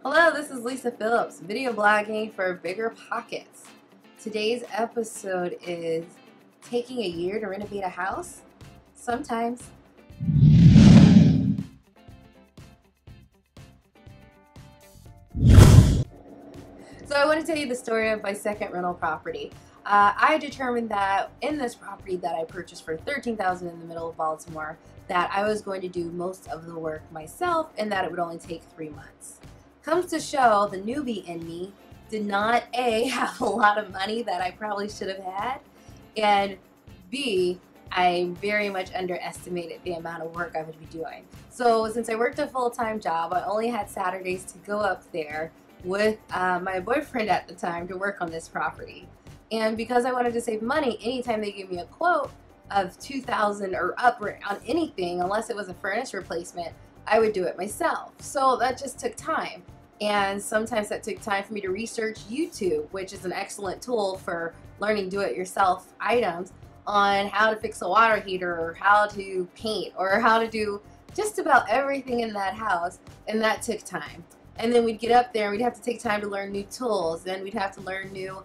Hello, this is Lisa Phillips, video blogging for Bigger Pockets. Today's episode is taking a year to renovate a house? Sometimes. So I want to tell you the story of my second rental property. I determined that in this property that I purchased for $13,000 in the middle of Baltimore, that I was going to do most of the work myself and that it would only take 3 months. Comes to show, the newbie in me did not A, have a lot of money that I probably should have had, and B, I very much underestimated the amount of work I would be doing. So since I worked a full-time job, I only had Saturdays to go up there with my boyfriend at the time to work on this property. And because I wanted to save money, anytime they gave me a quote of $2,000 or up on anything, unless it was a furnace replacement, I would do it myself. So that just took time. And sometimes that took time for me to research YouTube, which is an excellent tool for learning do-it-yourself items on how to fix a water heater or how to paint or how to do just about everything in that house, and that took time. And then we'd get up there and we'd have to take time to learn new tools, and we'd have to learn new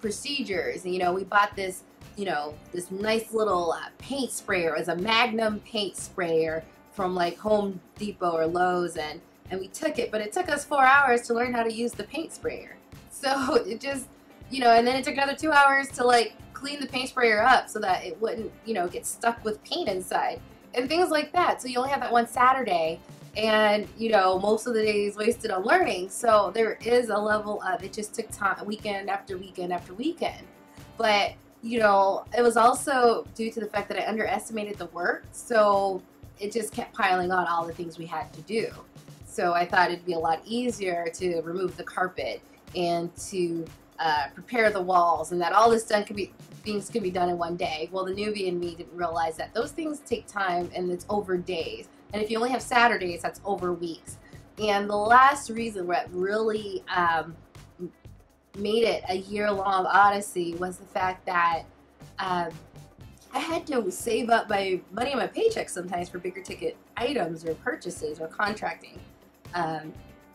procedures. And, we bought this, this nice little paint sprayer. It was a Magnum paint sprayer from like Home Depot or Lowe's, and we took it, but it took us 4 hours to learn how to use the paint sprayer. So it just, and then it took another 2 hours to like clean the paint sprayer up so that it wouldn't, get stuck with paint inside and things like that. So you only have that one Saturday, and most of the days wasted on learning. So there is a level of, it just took time, weekend after weekend after weekend. But it was also due to the fact that I underestimated the work, so it just kept piling on all the things we had to do. So I thought it'd be a lot easier to remove the carpet and to prepare the walls, and that all this things can be done in one day. Well, the newbie in me didn't realize that those things take time, and it's over days. And if you only have Saturdays, that's over weeks. And the last reason that really made it a year-long odyssey was the fact that I had to save up my money in my paycheck sometimes for bigger ticket items or purchases or contracting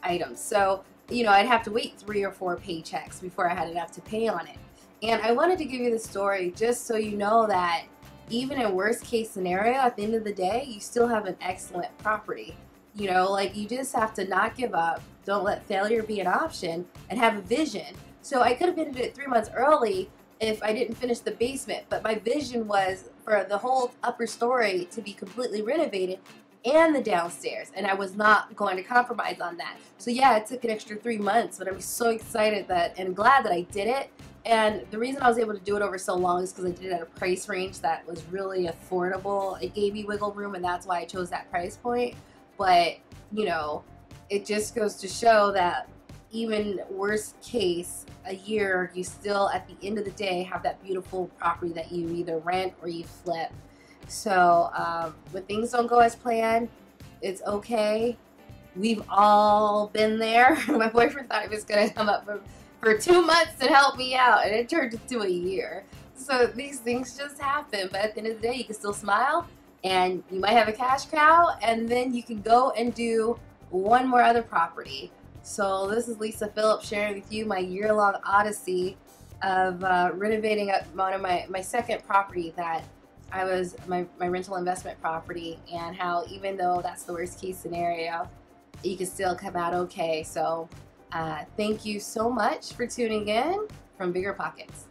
items. So, I'd have to wait 3 or 4 paychecks before I had enough to pay on it. And I wanted to give you the story just so you know that even in worst case scenario, at the end of the day, you still have an excellent property. Like, you just have to not give up, don't let failure be an option, and have a vision. So I could have ended it 3 months early if I didn't finish the basement, but my vision was for the whole upper story to be completely renovated and the downstairs, and I was not going to compromise on that. So yeah, it took an extra 3 months, but I'm so excited and glad that I did it. And the reason I was able to do it over so long is because I did it at a price range that was really affordable. It gave me wiggle room, and that's why I chose that price point. But it just goes to show that even worst case, a year, you still at the end of the day have that beautiful property that you either rent or you flip. So when things don't go as planned, it's okay. We've all been there. My boyfriend thought he was going to come up for 2 months and help me out, and it turned into a year. So these things just happen, but at the end of the day, you can still smile, and you might have a cash cow, and then you can go and do one more other property. So this is Lisa Phillips sharing with you my year-long odyssey of renovating up one of my second property that I was my rental investment property, and how even though that's the worst case scenario, you can still come out okay. So thank you so much for tuning in from Bigger Pockets.